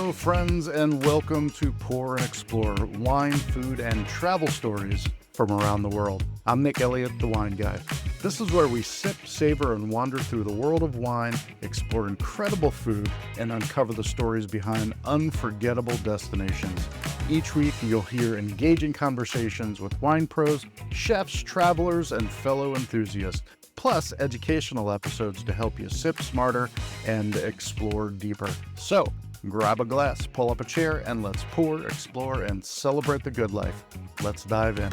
Hello, friends, and welcome to Pour and Explore wine, food, and travel stories from around the world. I'm Nick Elliott, the Wine Guy. This is where we sip, savor, and wander through the world of wine, explore incredible food, and uncover the stories behind unforgettable destinations. Each week, you'll hear engaging conversations with wine pros, chefs, travelers, and fellow enthusiasts, plus educational episodes to help you sip smarter and explore deeper. So, grab a glass, pull up a chair, and let's pour, explore, and celebrate the good life. Let's dive in.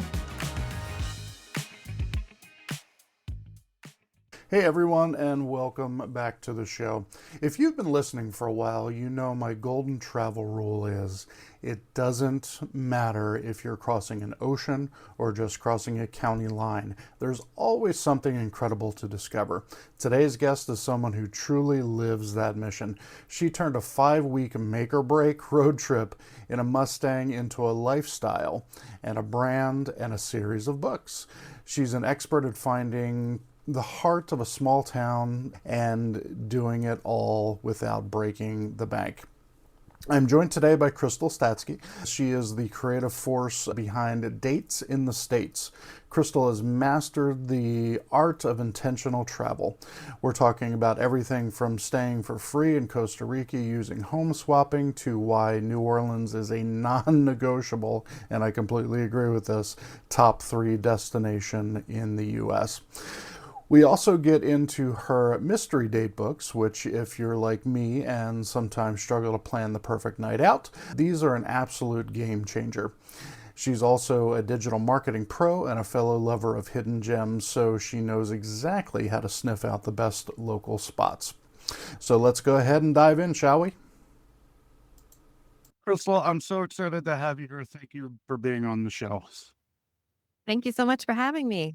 Hey everyone, and welcome back to the show. If you've been listening for a while, you know my golden travel rule is it doesn't matter if you're crossing an ocean or just crossing a county line. There's always something incredible to discover. Today's guest is someone who truly lives that mission. She turned a 5-week make-or-break road trip in a Mustang into a lifestyle and a brand and a series of books. She's an expert at finding the heart of a small town and doing it all without breaking the bank. I'm joined today by Crystal Statskey. She is the creative force behind Dates in the States. Crystal has mastered the art of intentional travel. We're talking about everything from staying for free in Costa Rica using home swapping to why New Orleans is a non-negotiable, and I completely agree with this, top 3 destination in the U.S. We also get into her mystery date books, which if you're like me and sometimes struggle to plan the perfect night out, these are an absolute game changer. She's also a digital marketing pro and a fellow lover of hidden gems, so she knows exactly how to sniff out the best local spots. So let's go ahead and dive in, shall we? Crystal, I'm so excited to have you here. Thank you for being on the show. Thank you so much for having me.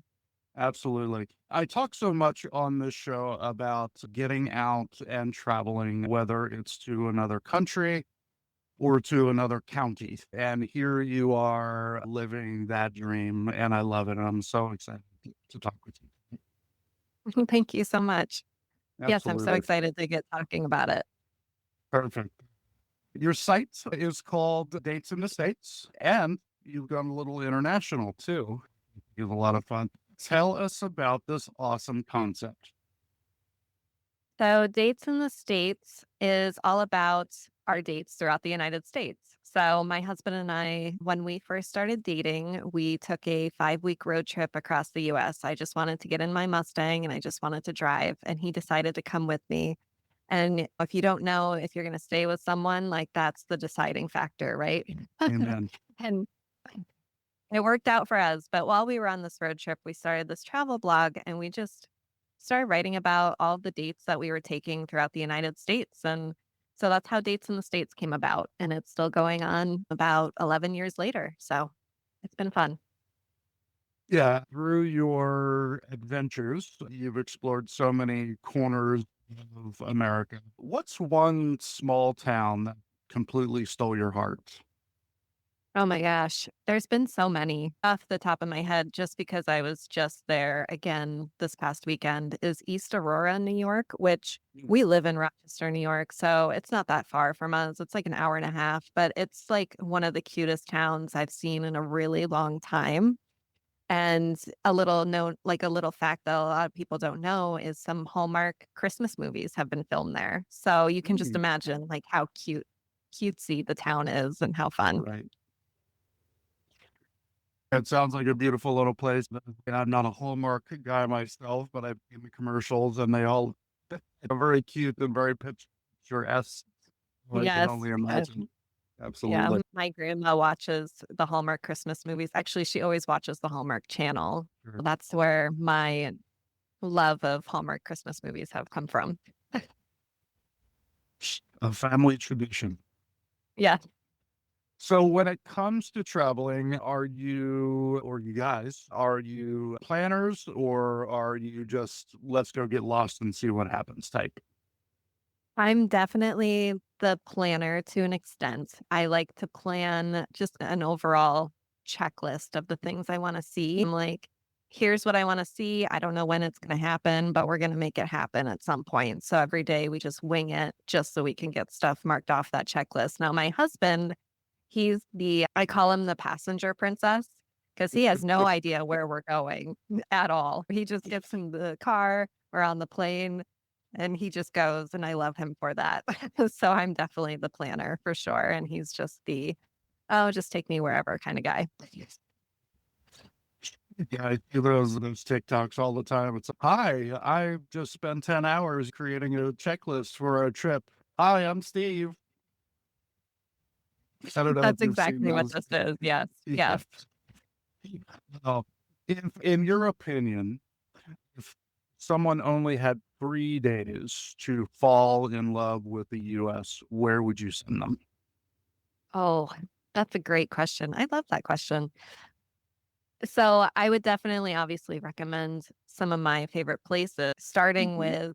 Absolutely. I talk so much on this show about getting out and traveling, whether it's to another country or to another county. And here you are living that dream, and I love it. And I'm so excited to talk with you. Thank you so much. Yes, I'm so Absolutely. excited to get talking about it. Perfect. Your site is called Dates in the States, and you've gone a little international too. It's a lot of fun. Tell us about this awesome concept. So, Dates in the States is all about our dates throughout the United States. So, my husband and I, when we first started dating, we took a 5-week road trip across the US. I just wanted to get in my Mustang and I just wanted to drive. And he decided to come with me. And if you don't know if you're going to stay with someone, like that's the deciding factor, right? Amen. And it worked out for us, but while we were on this road trip, we started this travel blog and we just started writing about all the dates that we were taking throughout the United States. And so that's how Dates in the States came about. And it's still going on about 11 years later. So it's been fun. Yeah, through your adventures, you've explored so many corners of America. What's one small town that completely stole your heart? Oh my gosh. There's been so many off the top of my head, just because I was just there again this past weekend, is East Aurora, New York, which Mm. we live in Rochester, New York. So it's not that far from us. It's like an hour and a half, but it's like one of the cutest towns I've seen in a really long time. And a little note, like a little fact that a lot of people don't know is some Hallmark Christmas movies have been filmed there. So you can just Mm. imagine like how cutesy the town is and how fun. Right. It sounds like a beautiful little place. But I'm not a Hallmark guy myself, but I've seen the commercials and they all are very cute and very picturesque. I can Yes. only Yeah. imagine. Yeah. Absolutely. My grandma watches the Hallmark Christmas movies. Actually, she always watches the Hallmark Channel. Sure. That's where my love of Hallmark Christmas movies have come from. A family tradition. Yeah. So when it comes to traveling, are you or you guys, are you planners or are you just let's go get lost and see what happens type? I'm definitely the planner to an extent. I like to plan just an overall checklist of the things I want to see. I'm like, here's what I want to see. I don't know when it's going to happen, but we're going to make it happen at some point. So every day we just wing it just so we can get stuff marked off that checklist. Now, my husband, I call him the passenger princess because he has no idea where we're going at all. He just gets in the car or on the plane and he just goes, and I love him for that. So I'm definitely the planner for sure. And he's just oh, just take me wherever kind of guy. Yeah, I see those TikToks all the time. It's, hi, I just spent 10 hours creating a checklist for a trip. Hi, I'm Steve. I don't know if That's you've seen exactly what those. this is. Yes. Yeah. Yes. Oh, in your opinion, if someone only had 3 days to fall in love with the US, where would you send them? Oh, that's a great question. I love that question. So I would definitely obviously recommend some of my favorite places, starting Mhm. with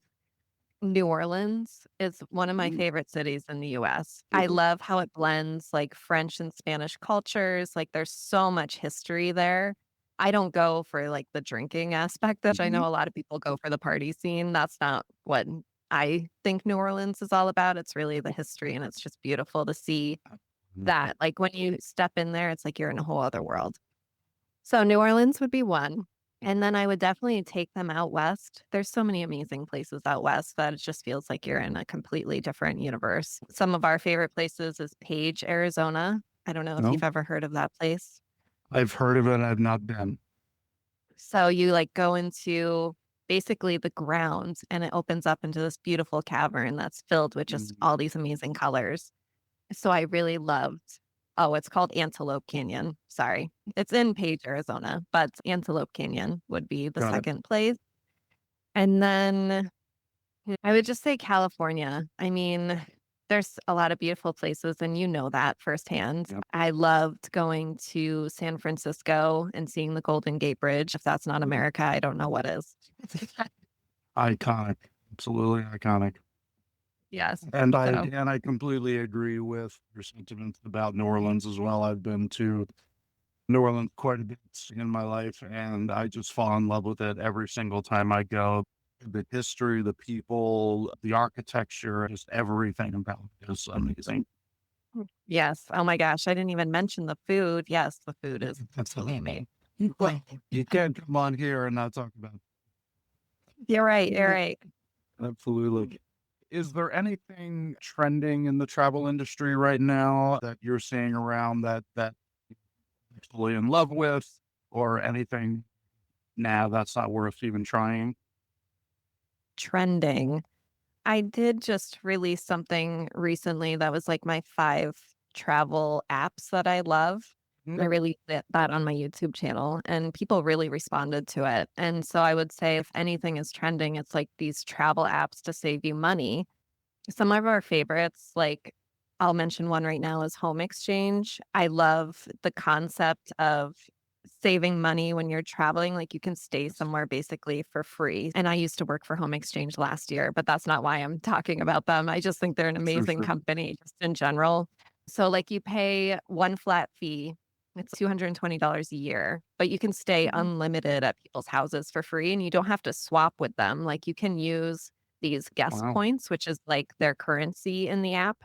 New Orleans is one of my Mm. favorite cities in the US. I love how it blends like French and Spanish cultures. Like there's so much history there. I don't go for like the drinking aspect, which I Mhm. know a lot of people go for the party scene. That's not what I think New Orleans is all about. It's really the history and it's just beautiful to see Mhm. that. Like when you step in there, it's like you're in a whole other world. So New Orleans would be one. And then I would definitely take them out west. There's so many amazing places out west that it just feels like you're in a completely different universe. Some of our favorite places is Page, Arizona. I don't know if No, you've ever heard of that place. I've heard of it. I've not been. So you like go into basically the ground and it opens up into this beautiful cavern that's filled with just Mhm. all these amazing colors. So I really loved it's called Antelope Canyon. Sorry. It's in Page, Arizona, but Antelope Canyon would be the Got it. second place. And then I would just say California. I mean, there's a lot of beautiful places, and you know that firsthand. Yep. I loved going to San Francisco and seeing the Golden Gate Bridge. If that's not America, I don't know what is. Iconic. Absolutely iconic. Yes. So And I completely agree with your sentiments about New Orleans as well. I've been to New Orleans quite a bit in my life, and I just fall in love with it every single time I go. The history, the people, the architecture, just everything about it is amazing. yes. Oh my gosh. I didn't even mention the food. Yes, the food is absolutely amazing. Well, you can't come on here and not talk about You're right. You're it. right. Absolutely. Is there anything trending in the travel industry right now that you're seeing around that you're totally in love with, or anything? Nah, that's not worth even trying. Trending. I did just release something recently that was like my 5 travel apps that I love. I Mm. released that on my YouTube channel and people really responded to it. And so I would say if anything is trending, it's like these travel apps to save you money. Some of our favorites, like I'll mention one right now is Home Exchange. I love the concept of saving money when you're traveling. Like you can stay somewhere basically for free. And I used to work for Home Exchange last year, but that's not why I'm talking about them. I just think they're an Sure, amazing sure. company just in general. So like you pay one flat fee. It's $220 a year, but you can stay Mhm. unlimited at people's houses for free and you don't have to swap with them. Like you can use these guest Wow. points, which is like their currency in the app.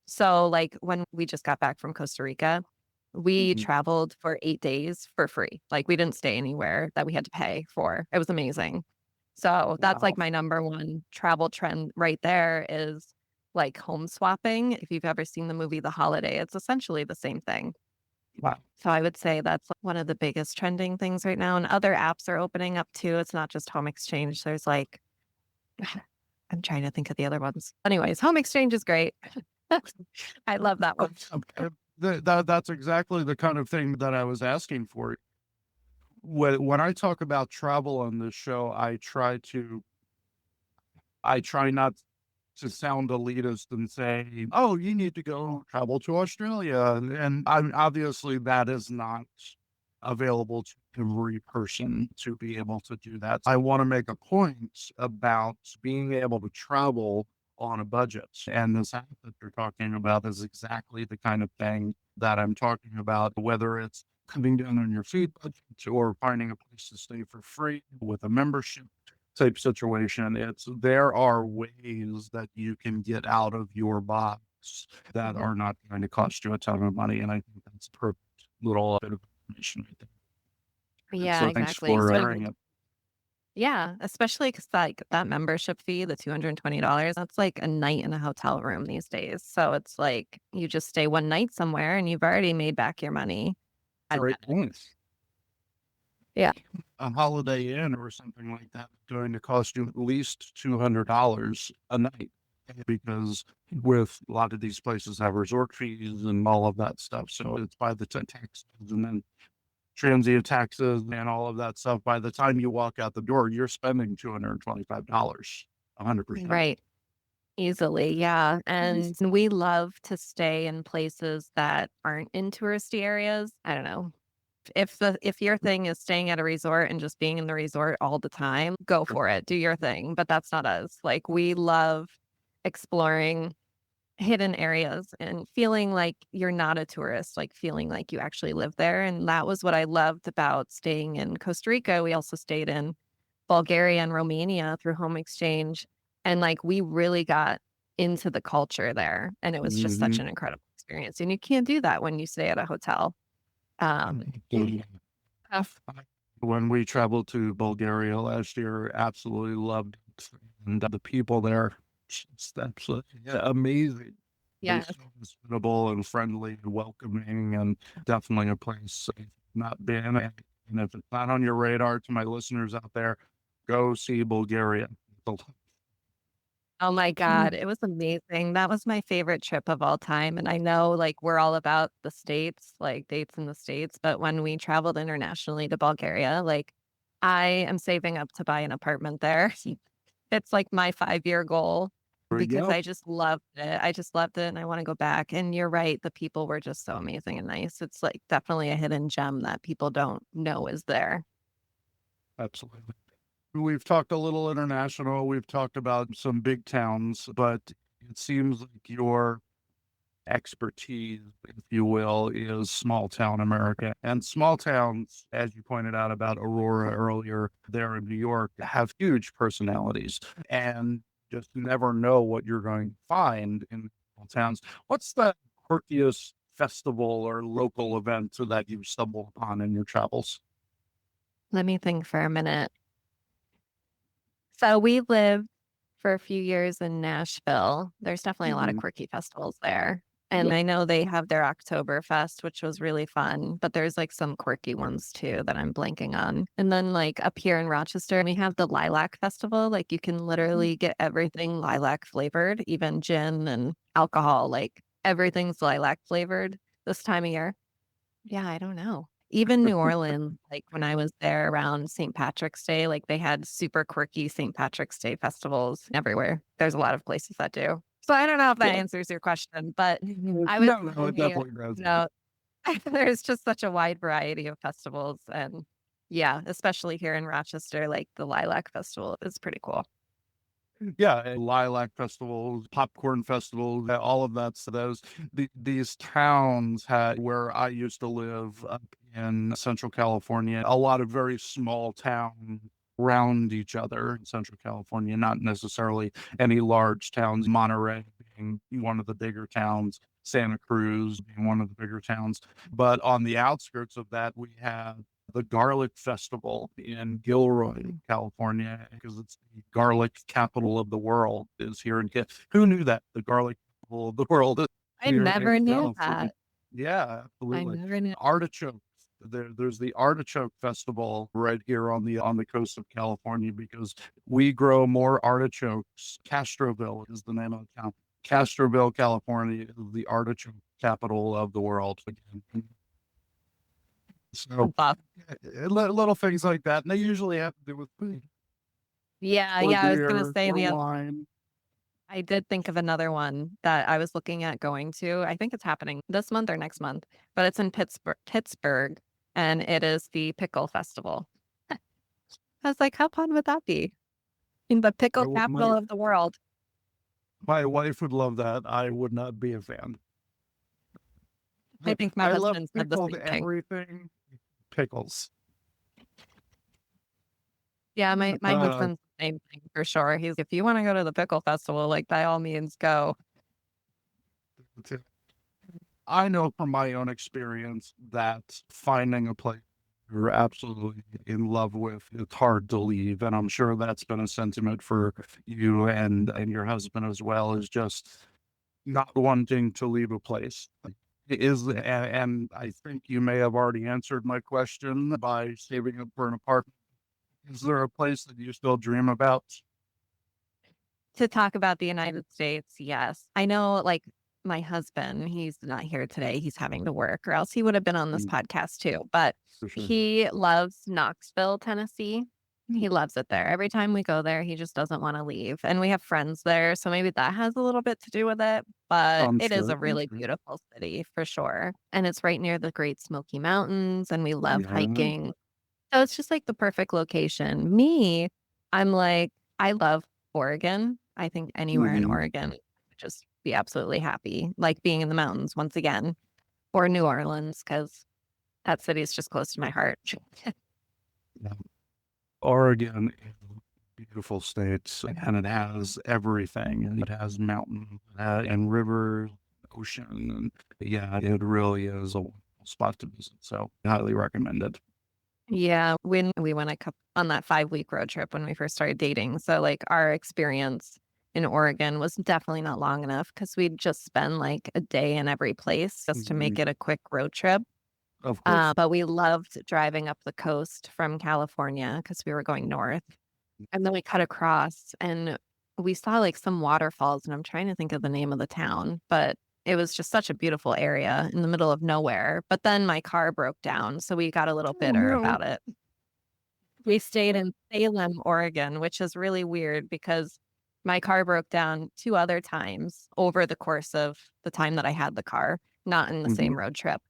So, like when we just got back from Costa Rica, we Mhm. traveled for 8 days for free. Like we didn't stay anywhere that we had to pay for. It was amazing. So that's Wow. like my number one travel trend right there is like home swapping. If you've ever seen the movie The Holiday, it's essentially the same thing. Wow. So I would say that's one of the biggest trending things right now. And other apps are opening up too. It's not just home exchange. There's like I'm trying to think of the other ones. Anyways, home exchange is great. I love that one. That's exactly the kind of thing that I was asking for. When I talk about travel on this show, I try not to sound elitist and say, "Oh, you need to go travel to Australia," and obviously that is not available to every person to be able to do that. I want to make a point about being able to travel on a budget, and this app that you're talking about is exactly the kind of thing that I'm talking about. Whether it's cutting down on your food budget or finding a place to stay for free with a membership type situation. There are ways that you can get out of your box that are not going to cost you a ton of money. And I think that's a perfect little bit of information right there. Yeah, So thanks exactly. for So sharing it. yeah, especially because like that membership fee, the $220, that's like a night in a hotel room these days. So it's like you just stay one night somewhere and you've already made back your money. I Great get it. point. Yeah. A Holiday Inn or something like that is going to cost you at least $200 a night because with a lot of these places have resort fees and all of that stuff. So it's by the taxes and then transient taxes and all of that stuff. By the time you walk out the door, you're spending $225, 100%. Right. Easily. Yeah. And we love to stay in places that aren't in touristy areas. I don't know. If your thing is staying at a resort and just being in the resort all the time, go for it. Do your thing. But that's not us. Like we love exploring hidden areas and feeling like you're not a tourist, like feeling like you actually live there. And that was what I loved about staying in Costa Rica. We also stayed in Bulgaria and Romania through home exchange. And like we really got into the culture there. And it was just such Mhm. an incredible experience. And you can't do that when you stay at a hotel. Um, When we traveled to Bulgaria last year, absolutely loved it. And the people there, just absolutely amazing. They're yes. so hospitable and friendly and welcoming, and definitely a place I've not been. And if it's not on your radar, to my listeners out there, go see Bulgaria. Oh my God, it was amazing. That was my favorite trip of all time. And I know like we're all about the States, like dates in the States, but when we traveled internationally to Bulgaria, like I am saving up to buy an apartment there. It's like my 5-year goal There you because go. I just loved it. I just loved it and I want to go back. And you're right, the people were just so amazing and nice. It's like definitely a hidden gem that people don't know is there. Absolutely. We've talked a little international. We've talked about some big towns, but it seems like your expertise, if you will, is small town America. And small towns, as you pointed out about Aurora earlier, there in New York, have huge personalities and just never know what you're going to find in small towns. What's the quirkiest festival or local event that you stumble upon in your travels? Let me think for a minute. So we lived for a few years in Nashville. There's definitely a lot of Mhm. quirky festivals there. And I know they have their Oktoberfest, which was really fun, but there's like some quirky ones too that I'm blanking on. And then like up here in Rochester, we have the Lilac Festival. Like you can literally get everything lilac flavored, even gin and alcohol, like everything's lilac flavored this time of year. Yeah, I don't know. Even New Orleans, like when I was there around St. Patrick's Day, like they had super quirky St. Patrick's Day festivals everywhere. There's a lot of places that do. So I don't know if that Yeah. answers your question, but I would No, it say, definitely does. there's just such a wide variety of festivals. And yeah, especially here in Rochester, like the Lilac Festival is pretty cool. Yeah, and lilac festivals, popcorn festivals, all of that. So these towns had where I used to live up in Central California, a lot of very small towns around each other in Central California, not necessarily any large towns. Monterey being one of the bigger towns, Santa Cruz being one of the bigger towns. But on the outskirts of that, we have the Garlic Festival in Gilroy, California, because it's the garlic capital of the world is here in Who knew that? The garlic capital of the world is I here in never knew California. that. Yeah, I absolutely. never knew. Artichokes. There's the artichoke festival right here on the coast of California because we grow more artichokes. Castroville is the name of the town. Castroville, California is the artichoke capital of the world. So little things like that, and they usually have to do with food Yeah, or yeah. I was gonna beer say or the wine. I did think of another one that I was looking at going to. I think it's happening this month or next month, but it's in Pittsburgh, and it is the Pickle Festival. I was like, how fun would that be? In the I pickle would, capital of the world. my wife would love that. I would not be a fan. I think my I love husband said the pickled same thing. everything, pickles. Yeah, my Uh, husband's the same thing for sure. He's if you want to go to the pickle festival, like by all means go. I know from my own experience that finding a place you're absolutely in love with, it's hard to leave. And I'm sure that's been a sentiment for you and your husband as well, is just not wanting to leave a place. And I think you may have already answered my question by saving up for an apartment. Is there a place that you still dream about? To talk about the United States, yes. I know, like, my husband, he's not here today. He's having to work, or else he would have been on this Mm, podcast too. But for sure. he loves Knoxville, Tennessee. He loves it there. Every time we go there, he just doesn't want to leave. And we have friends there. So maybe that has a little bit to do with it. But I'm it is a sure. I'm really sure. beautiful city for sure. And it's right near the Great Smoky Mountains. And we love Yeah. hiking. So it's just like the perfect location. Me, I'm like, I love Oregon. I think anywhere in Mhm. Oregon would just be absolutely happy, like being in the mountains once again, or New Orleans, because that city is just close to my heart. Yeah. Oregon is a beautiful state, and it has everything. And it has mountains and rivers, ocean, and yeah, it really is a wonderful spot to visit. So, highly recommend it. Yeah, when we went on that 5-week road trip when we first started dating. So like our experience in Oregon was definitely not long enough because we'd just spend like a day in every place just to Mhm. make it a quick road trip. Of course. But we loved driving up the coast from California because we were going north. And then we cut across and we saw like some waterfalls, and I'm trying to think of the name of the town, but it was just such a beautiful area in the middle of nowhere. But then my car broke down, so we got a little Oh bitter no. about it. We stayed in Salem, Oregon, which is really weird because my car broke down 2 other times over the course of the time that I had the car, not in the Mhm. same road trip.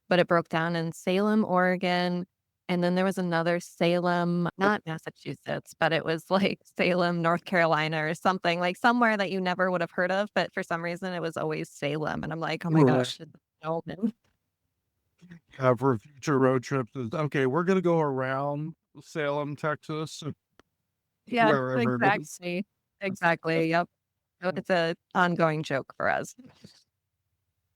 But it broke down in Salem, Oregon, and then there was another Salem, not Massachusetts, but it was like Salem, North Carolina or something, like somewhere that you never would have heard of, but for some reason it was always Salem, and I'm like, "Oh my Right. gosh, it's Snowman." For future road trips, okay, we're gonna go around Salem, Texas, Yeah, wherever it is. exactly. Exactly, yep. So it's a ongoing joke for us.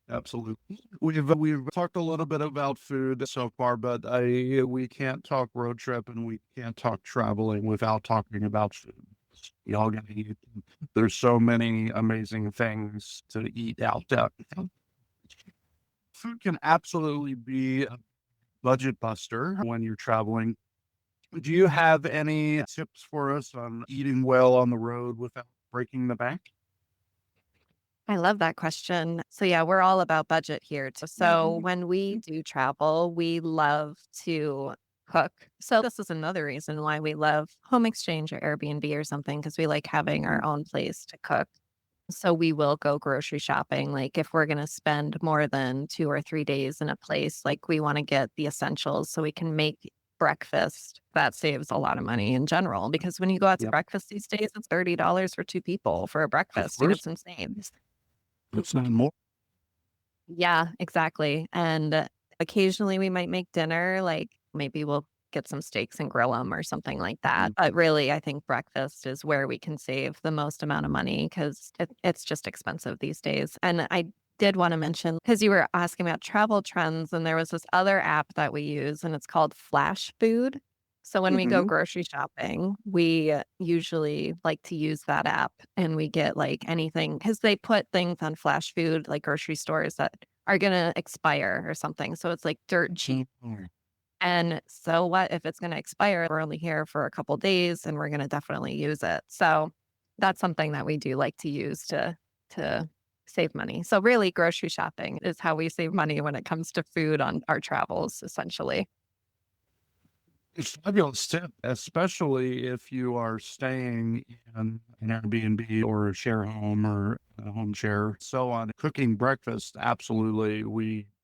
Absolutely. We've talked a little bit about food so far, but we can't talk road trip and we can't talk traveling without talking about food. Y'all gotta eat. There's so many amazing things to eat out there. Food can absolutely be a budget buster when you're traveling. Do you have any tips for us on eating well on the road without breaking the bank? I love that question. So yeah, we're all about budget here too. So when we do travel, we love to cook. So this is another reason why we love home exchange or Airbnb or something, because we like having our own place to cook. So we will go grocery shopping. Like if we're going to spend more than 2 or 3 days in a place, like we want to get the essentials so we can make breakfast. That saves a lot of money in general because when you go out to Yep, breakfast these days, it's $30 for 2 people for a of breakfast. course. It's insane. It's not more. Yeah, exactly. And occasionally we might make dinner, like maybe we'll get some steaks and grill them or something like that. But really, I think breakfast is where we can save the most amount of money because it's just expensive these days. And I did want to mention, because you were asking about travel trends, and there was this other app that we use, and it's called Flash Food. So when we go Mm-hmm. grocery shopping, we usually like to use that app and we get like anything because they put things on Flash Food, like grocery stores that are going to expire or something. So it's like dirt cheap. And so what if it's going to expire? We're only here for a couple days and we're going to definitely use it. So that's something that we do like to use to save money. So really grocery shopping is how we save money when it comes to food on our travels essentially. It's a fabulous tip, especially if you are staying in an Airbnb or a share home or a home share, so on. Cooking breakfast, absolutely.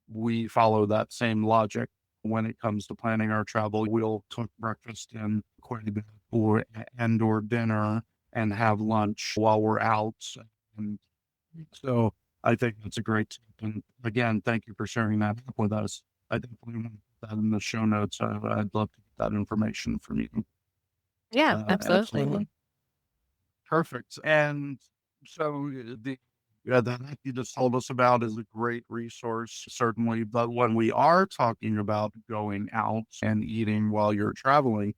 We follow that same logic when it comes to planning our travel. We'll cook breakfast in quite a bit or dinner and have lunch while we're out. And so I think that's a great tip. And again, thank you for sharing that with us. I definitely want that in the show notes. I'd love to get that information from you. Yeah, absolutely. Absolutely. Perfect. And so that you just told us about is a great resource, certainly. But when we are talking about going out and eating while you're traveling,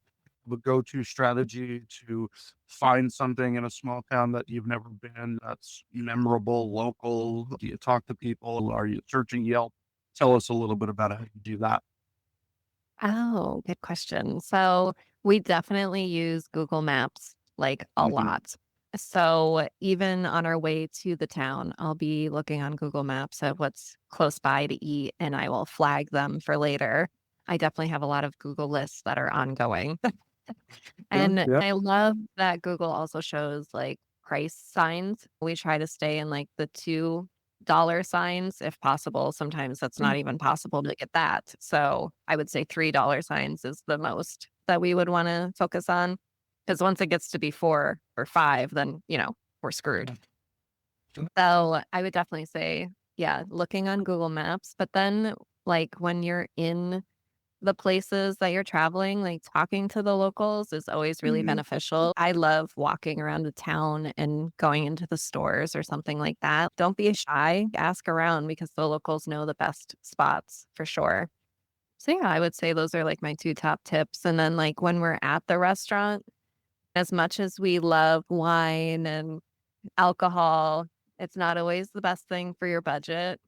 the go-to strategy to find something in a small town that you've never been that's memorable, local. Do you talk to people? Are you searching Yelp? Tell us a little bit about how you do that. Oh, good question. So we definitely use Google Maps like a Mhm. lot. So even on our way to the town, I'll be looking on Google Maps at what's close by to eat and I will flag them for later. I definitely have a lot of Google lists that are ongoing. Yeah, And yeah. I love that Google also shows like price signs. We try to stay in like the $2 signs if possible. Sometimes that's not even possible to get that. So I would say $3 signs is the most that we would want to focus on. Because once it gets to be 4 or 5, then, we're screwed. So I would definitely say, yeah, looking on Google Maps. But then, like, when you're in the places that you're traveling, like talking to the locals is always really Mhm. beneficial. I love walking around the town and going into the stores or something like that. Don't be shy, ask around because the locals know the best spots for sure. So yeah, I would say those are like my two top tips. And then like when we're at the restaurant, as much as we love wine and alcohol, it's not always the best thing for your budget.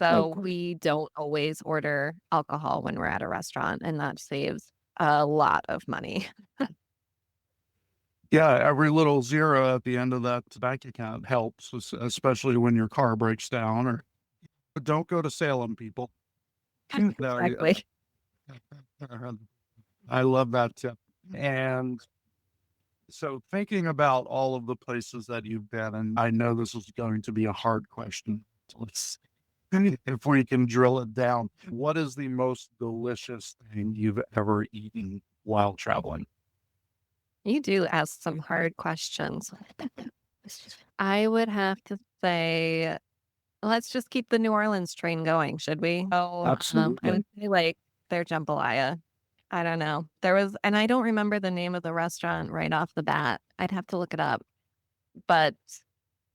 Of So course. we don't always order alcohol when we're at a restaurant, and that saves a lot of money. Yeah, every little zero at the end of that bank account helps, especially when your car breaks down. Or don't go to Salem, people. No, Exactly. I love that tip. And so, thinking about all of the places that you've been, and I know this is going to be a hard question. So let's, if we can drill it down, what is the most delicious thing you've ever eaten while traveling? You do ask some hard questions. I would have to say, let's just keep the New Orleans train going, should we? Oh, I Absolutely. would say like their jambalaya. I don't know. There was, and I don't remember the name of the restaurant right off the bat. I'd have to look it up, but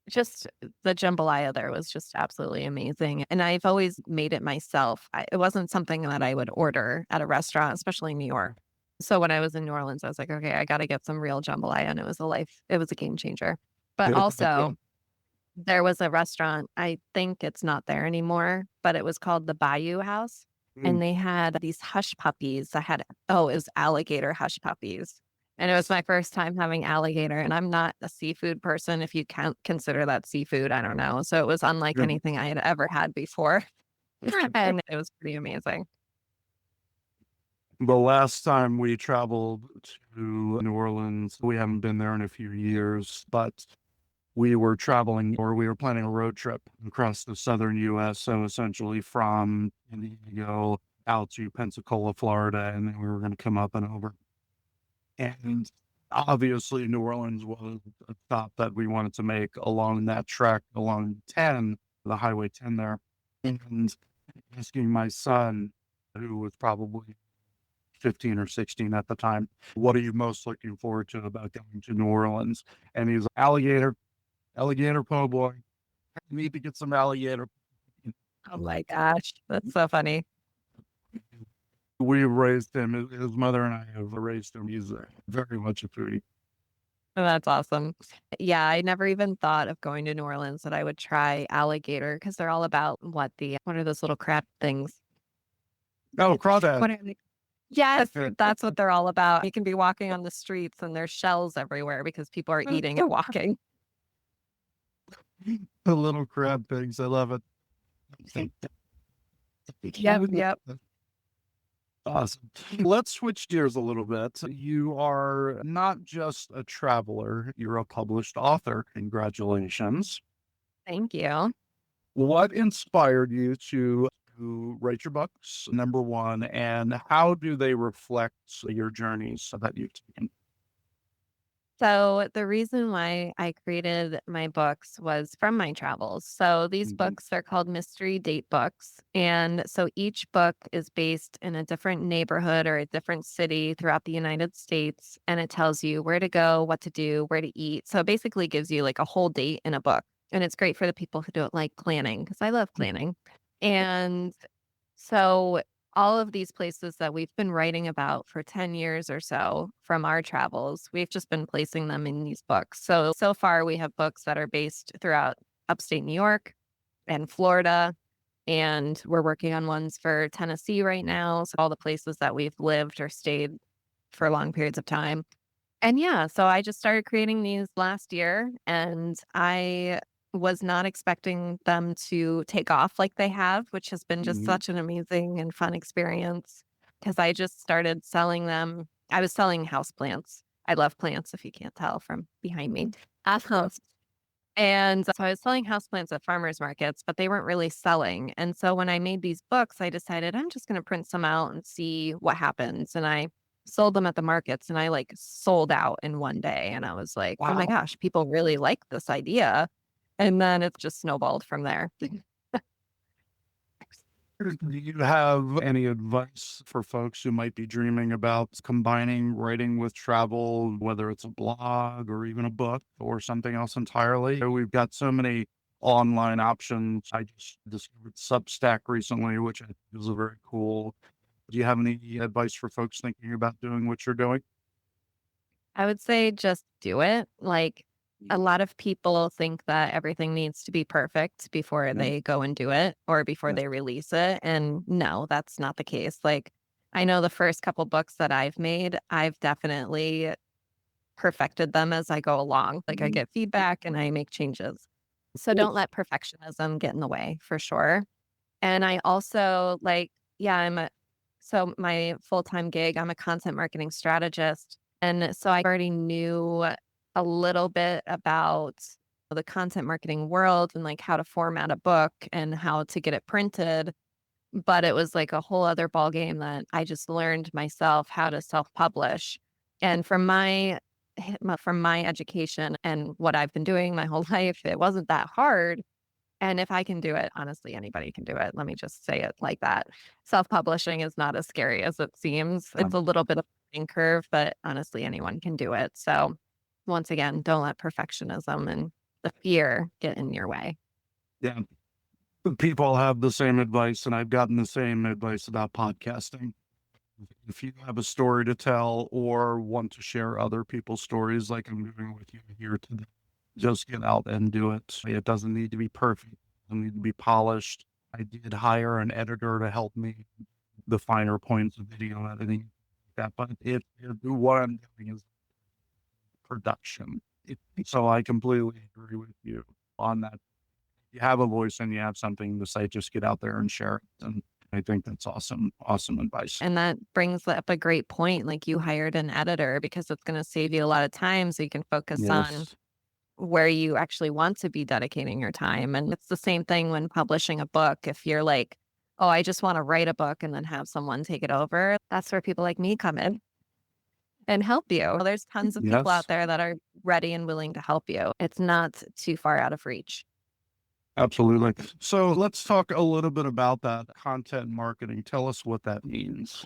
just the jambalaya there was just absolutely amazing, and I've always made it myself. It wasn't something that I would order at a restaurant, especially in New York. So when I was in New Orleans, I was like, "Okay, I gotta get some real jambalaya," and it was a game changer. But also, there was a restaurant, I think it's not there anymore, but it was called the Bayou House, Mm. and they had these hush puppies that had it was alligator hush puppies, and it was my first time having alligator, and I'm not a seafood person, if you can't consider that seafood, I don't know, so it was unlike anything I had ever had before, and it was pretty amazing. The last time we traveled to New Orleans, we haven't been there in a few years, but we were traveling or we were planning a road trip across the southern US. So essentially from San Diego out to Pensacola, Florida, and then we were going to come up and over. And obviously, New Orleans was a stop that we wanted to make along that track, along 10, the Highway 10 there. And asking my son, who was probably 15 or 16 at the time, what are you most looking forward to about going to New Orleans? And he's alligator, alligator po' boy. Need to get some alligator. Oh my gosh, that's so funny. We raised him, his mother and I have raised him. He's very much a foodie. That's awesome. Yeah, I never even thought of going to New Orleans that I would try alligator because 'cause they're all about what are those little crab things? Oh, crawdad. What are they? Yes, that's what they're all about. You can be walking on the streets and there's shells everywhere because people are eating and walking. The little crab pigs. I love it. Yep, yep. Awesome. Let's switch gears a little bit. You are not just a traveler, you're a published author. Congratulations. Thank you. What inspired you to write your books, number one, and how do they reflect your journeys that you've taken? So the reason why I created my books was from my travels. So these Mhm. books are called mystery date books. And so each book is based in a different neighborhood or a different city throughout the United States. And it tells you where to go, what to do, where to eat. So it basically gives you like a whole date in a book. And it's great for the people who don't like planning because I love planning. And so all of these places that we've been writing about for 10 years or so from our travels, we've just been placing them in these books. So far we have books that are based throughout upstate New York and Florida, and we're working on ones for Tennessee right now. So all the places that we've lived or stayed for long periods of time. And yeah, so I just started creating these last year and I was not expecting them to take off like they have, which has been just Mhm. such an amazing and fun experience because I just started selling them. I was selling houseplants. I love plants, if you can't tell from behind me. House. And so I was selling houseplants at farmers markets, but they weren't really selling. And so when I made these books, I decided I'm just going to print some out and see what happens. And I sold them at the markets and I like sold out in one day. And I was like, oh my Wow. gosh, people really like this idea. And then it just snowballed from there. Do you have any advice for folks who might be dreaming about combining writing with travel, whether it's a blog or even a book or something else entirely? We've got so many online options. I just discovered Substack recently, which I think is a very cool. Do you have any advice for folks thinking about doing what you're doing? I would say just do it. Like a lot of people think that everything needs to be perfect before Yeah. they go and do it or before Yes. they release it. And no, that's not the case. Like I know the first couple books that I've made, I've definitely perfected them as I go along. Like I Mhm. get feedback and I make changes. So Cool. don't let perfectionism get in the way for sure. And I also like, yeah, so my full-time gig, I'm a content marketing strategist. And so I already knew a little bit about the content marketing world and like how to format a book and how to get it printed. But it was like a whole other ball game that I just learned myself how to self-publish. And from my education and what I've been doing my whole life, it wasn't that hard. And if I can do it, honestly, anybody can do it. Let me just say it like that. Self-publishing is not as scary as it seems. It's a little bit of a learning curve, but honestly, anyone can do it. So once again, don't let perfectionism and the fear get in your way. Yeah. People have the same advice, and I've gotten the same advice about podcasting. If you have a story to tell or want to share other people's stories, like I'm doing with you here today, just get out and do it. It doesn't need to be perfect, it doesn't need to be polished. I did hire an editor to help me the finer points of video editing, that, but what I'm doing is production. So I completely agree with you on that. You have a voice and you have something to say, just get out there and share it. And I think that's awesome. Awesome advice. And that brings up a great point. Like you hired an editor because it's going to save you a lot of time so you can focus on Yes. where you actually want to be dedicating your time. And it's the same thing when publishing a book. If you're like, oh, I just want to write a book and then have someone take it over, that's where people like me come in and help you. There's tons of people out Yes. there that are ready and willing to help you. It's not too far out of reach. Absolutely. So let's talk a little bit about that content marketing. Tell us what that means.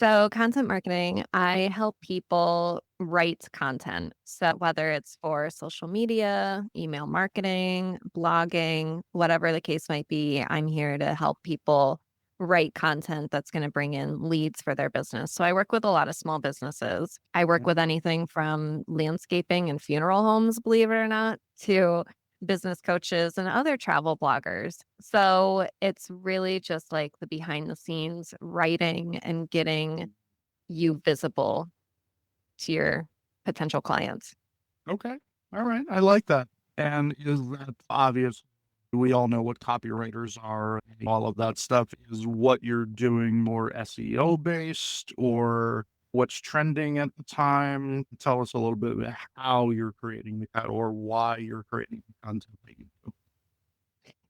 So, content marketing, I help people write content. So, whether it's for social media, email marketing, blogging, whatever the case might be, I'm here to help people write content that's going to bring in leads for their business. So, I work with a lot of small businesses. I work Yeah. with anything from landscaping and funeral homes, believe it or not, to business coaches and other travel bloggers. So it's really just like the behind the scenes writing and getting you visible to your potential clients. Okay. All right. I like that. And is that obvious? We all know what copywriters are, and all of that stuff. Is what you're doing more SEO based or what's trending at the time? Tell us a little bit about how you're creating the content or why you're creating the content that you do.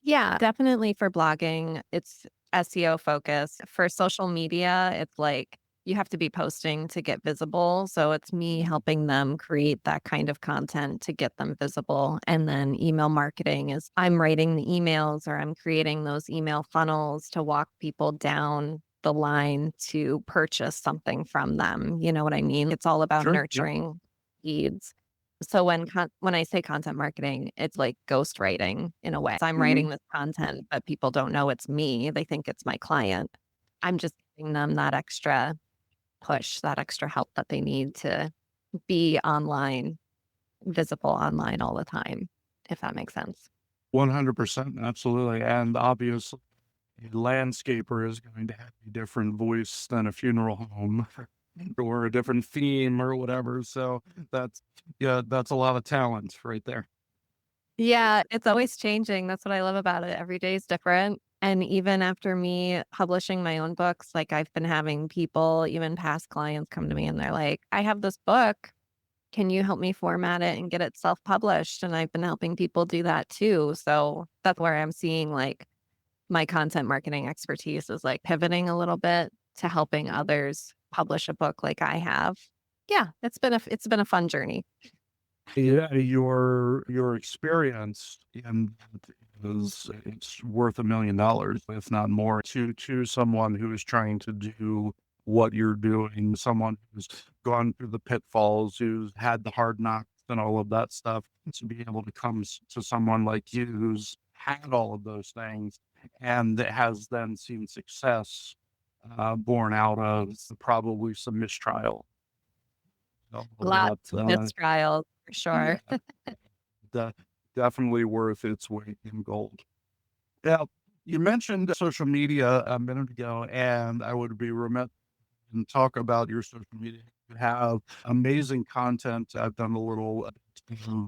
Yeah, definitely for blogging, it's SEO focused. For social media, it's like you have to be posting to get visible. So it's me helping them create that kind of content to get them visible. And then email marketing is I'm writing the emails or I'm creating those email funnels to walk people down the line to purchase something from them. You know what I mean? It's all about Sure. Yep. nurturing leads. So when I say content marketing, it's like ghostwriting in a way. So I'm writing this content, but people don't know it's me. They think it's my client. I'm just giving them that extra push, that extra help that they need to be online, visible online all the time, if that makes sense. 100%. Absolutely. And obviously, a landscaper is going to have a different voice than a funeral home or a different theme or whatever. So that's a lot of talent right there. Yeah, it's always changing. That's what I love about it. Every day is different. And even after me publishing my own books, like I've been having people, even past clients, come to me and they're like, I have this book. Can you help me format it and get it self-published? And I've been helping people do that too. So that's where I'm seeing like my content marketing expertise is like pivoting a little bit to helping others publish a book like I have. Yeah, it's been a fun journey. Yeah, your experience in it's worth $1 million, if not more, to someone who is trying to do what you're doing, someone who's gone through the pitfalls, who's had the hard knocks and all of that stuff, to be able to come to someone like you who's had all of those things and that has then seen success born out of probably some mistrial. Lots That, of mistrials for sure. de- definitely worth its weight in gold. Now, you mentioned social media a minute ago, and I would be remiss and talk about your social media. You have amazing content. I've done a little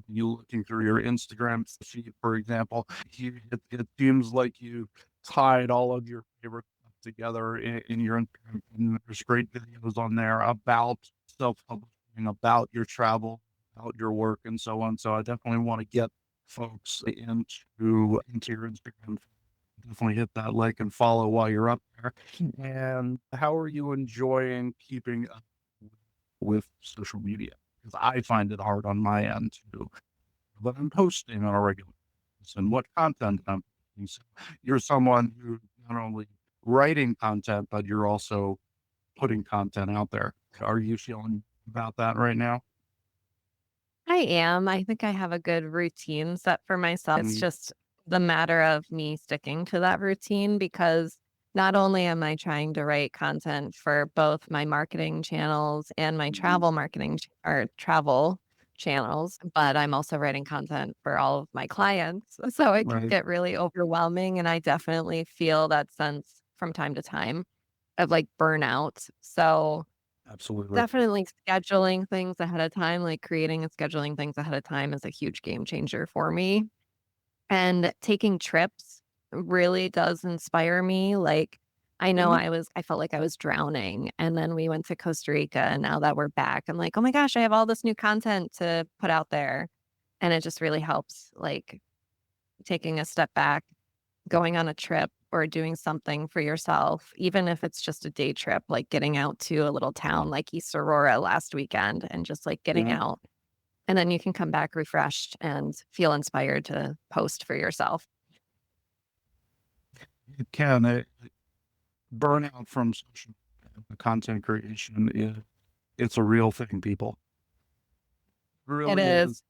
you looking through your Instagram feed, for example. It seems like you tied all of your favorite stuff together in your Instagram. And there's great videos on there about self-publishing, about your travel, about your work, and so on. So I definitely want to get folks into your Instagram. Definitely hit that like and follow while you're up there. And how are you enjoying keeping up with social media? Because I find it hard on my end too. But I'm posting on a regular basis and what content I'm posting. So you're someone who not only writing content, but you're also putting content out there. Are you feeling about that right now? I am. I think I have a good routine set for myself. It's just the matter of me sticking to that routine because not only am I trying to write content for both my marketing channels and my travel marketing or travel channels, but I'm also writing content for all of my clients. So it can Right. get really overwhelming. And I definitely feel that sense from time to time of like burnout. So Absolutely. definitely scheduling things ahead of time, like creating and scheduling things ahead of time is a huge game changer for me. And taking trips really does inspire me. Like, I know I felt like I was drowning. And then we went to Costa Rica. And now that we're back, I'm like, oh my gosh, I have all this new content to put out there. And it just really helps, like, taking a step back, going on a trip or doing something for yourself, even if it's just a day trip, like getting out to a little town like East Aurora last weekend and just like getting Mhm. out. And then you can come back refreshed and feel inspired to post for yourself. It can. Burnout from social content creation it's a real thing, people. It It really is. is.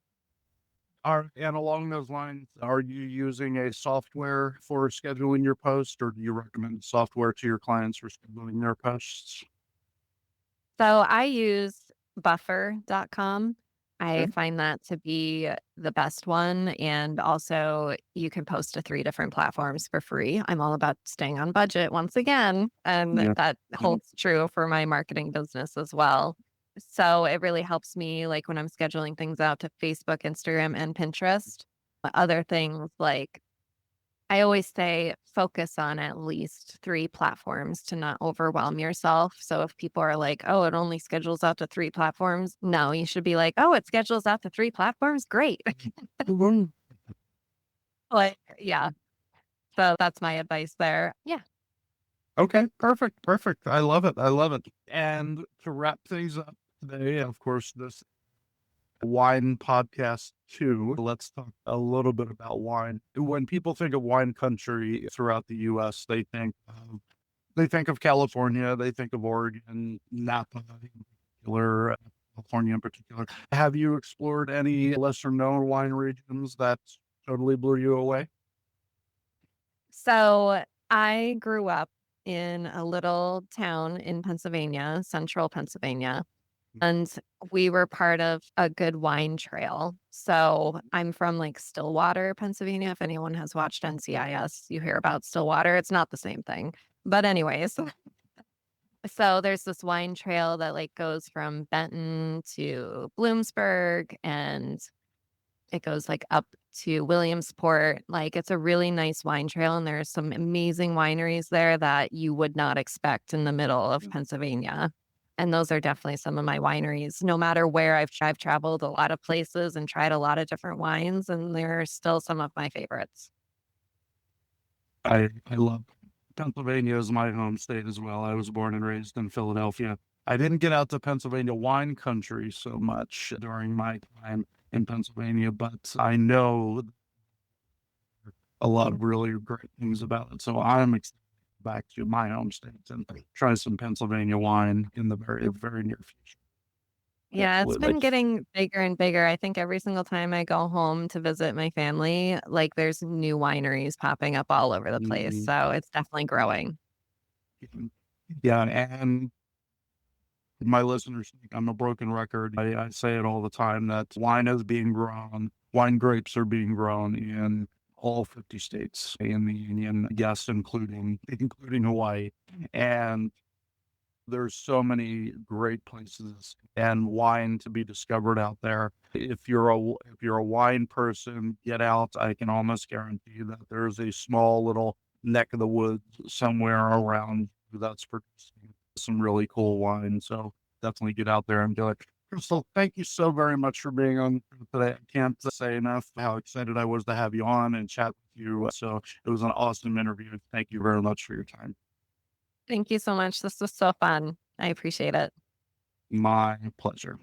And along those lines, are you using a software for scheduling your post, or do you recommend software to your clients for scheduling their posts? So I use buffer.com. I Okay. find that to be the best one. And also, you can post to 3 different platforms for free. I'm all about staying on budget once again. And Yeah. that holds true for my marketing business as well. So it really helps me, like when I'm scheduling things out to Facebook, Instagram, and Pinterest. Other things like I always say focus on at least 3 platforms to not overwhelm yourself. So if people are like, oh, it only schedules out to 3 platforms, no, you should be like, oh, it schedules out to 3 platforms. Great. Mhm. Like, yeah. So that's my advice there. Yeah. Okay, perfect. I love it. And to wrap things up today, of course, this wine podcast too. Let's talk a little bit about wine. When people think of wine country throughout the U.S., they think of California, they think of Oregon, Napa in particular, California in particular. Have you explored any lesser known wine regions that totally blew you away? So I grew up in a little town in Pennsylvania, central Pennsylvania, and we were part of a good wine trail. So I'm from like Stillwater, Pennsylvania. If anyone has watched NCIS, you hear about Stillwater. It's not the same thing. But anyways, so there's this wine trail that like goes from Benton to Bloomsburg, and it goes like up to Williamsport. Like it's a really nice wine trail, and there's some amazing wineries there that you would not expect in the middle of Pennsylvania. And those are definitely some of my wineries. No matter where I've traveled a lot of places and tried a lot of different wines, and they're still some of my favorites. I love Pennsylvania is my home state as well. I was born and raised in Philadelphia. I didn't get out to Pennsylvania wine country so much during my time in Pennsylvania, but I know a lot of really great things about it. So I'm excited to go back to my home state and try some Pennsylvania wine in the very near future. Yeah, it's Absolutely. been getting bigger and bigger. I think every single time I go home to visit my family, like there's new wineries popping up all over the place. Mhm. So it's definitely growing. Yeah, and my listeners think I'm a broken record. I say it all the time that wine is being grown, wine grapes are being grown in all 50 states in the union, yes, including Hawaii. And there's so many great places and wine to be discovered out there. If you're a wine person, get out. I can almost guarantee that there's a small little neck of the woods somewhere around you that's producing some really cool wine. So definitely get out there and do it. Crystal, thank you so very much for being on today. I can't say enough how excited I was to have you on and chat with you. So it was an awesome interview. Thank you very much for your time. Thank you so much. This was so fun. I appreciate it. My pleasure.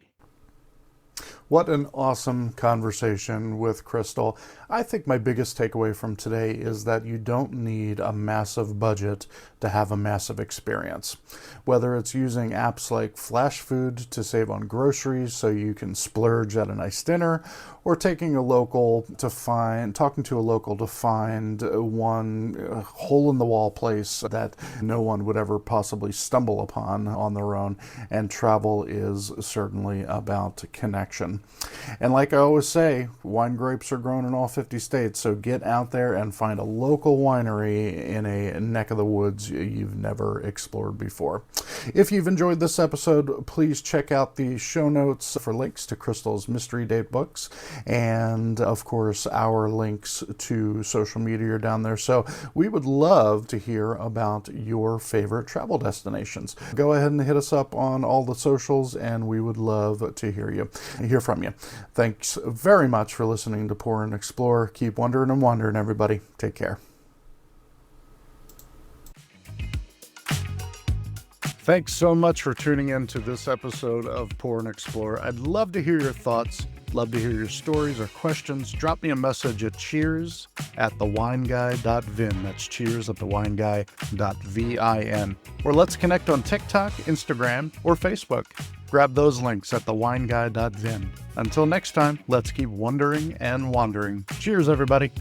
What an awesome conversation with Crystal. I think my biggest takeaway from today is that you don't need a massive budget to have a massive experience. Whether it's using apps like Flash Food to save on groceries so you can splurge at a nice dinner, or talking to a local to find one hole-in-the-wall place that no one would ever possibly stumble upon on their own. And travel is certainly about connection. And like I always say, wine grapes are grown in all 50 states, so get out there and find a local winery in a neck of the woods you've never explored before. If you've enjoyed this episode, please check out the show notes for links to Crystal's mystery date books, and of course our links to social media are down there. So we would love to hear about your favorite travel destinations. Go ahead and hit us up on all the socials, and we would love to hear from you. Thanks very much for listening to Pour and Explore. Keep wondering and wondering, everybody. Take care. Thanks so much for tuning in to this episode of Pour and Explore. I'd love to hear your thoughts, love to hear your stories or questions. Drop me a message at cheers@thewineguy.vin. That's cheers@thewineguy.vin. Or let's connect on TikTok, Instagram, or Facebook. Grab those links at thewineguy.vin. Until next time, let's keep wondering and wandering. Cheers, everybody.